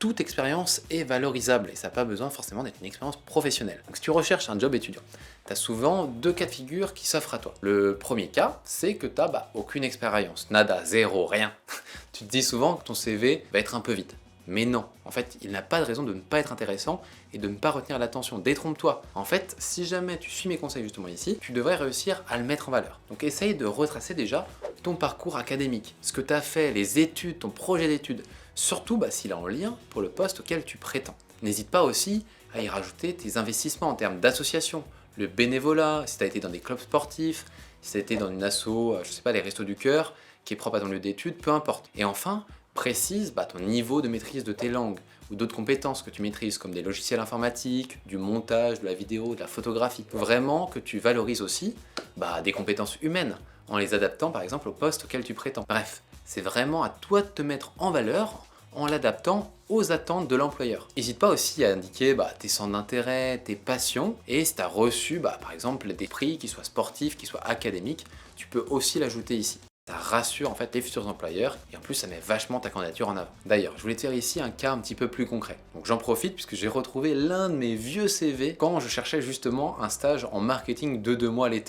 toute expérience est valorisable et ça n'a pas besoin forcément d'être une expérience professionnelle. Donc si tu recherches un job étudiant, tu as souvent deux cas de figure qui s'offrent à toi. Le premier cas, c'est que tu n'as aucune expérience, nada, zéro, rien. Tu te dis souvent que ton CV va être un peu vide. Mais non, en fait, il n'a pas de raison de ne pas être intéressant et de ne pas retenir l'attention. Détrompe-toi. En fait, si jamais tu suis mes conseils justement ici, tu devrais réussir à le mettre en valeur. Donc essaye de retracer déjà ton parcours académique, ce que tu as fait, les études, ton projet d'études, surtout s'il est en lien pour le poste auquel tu prétends. N'hésite pas aussi à y rajouter tes investissements en termes d'association, le bénévolat, si tu as été dans des clubs sportifs, si tu as été dans une asso, je sais pas, les Restos du Cœur, qui est propre à ton lieu d'études, peu importe. Et enfin, précise ton niveau de maîtrise de tes langues ou d'autres compétences que tu maîtrises comme des logiciels informatiques, du montage, de la vidéo, de la photographie. Vraiment que tu valorises aussi des compétences humaines en les adaptant par exemple au poste auquel tu prétends. Bref, c'est vraiment à toi de te mettre en valeur en l'adaptant aux attentes de l'employeur. N'hésite pas aussi à indiquer tes centres d'intérêt, tes passions, et si tu as reçu par exemple des prix, qui soient sportifs, qui soient académiques, tu peux aussi l'ajouter ici. Ça rassure en fait les futurs employeurs et en plus ça met vachement ta candidature en avant. D'ailleurs, je voulais te faire ici un cas un petit peu plus concret. Donc j'en profite puisque j'ai retrouvé l'un de mes vieux CV quand je cherchais justement un stage en marketing de 2 mois l'été.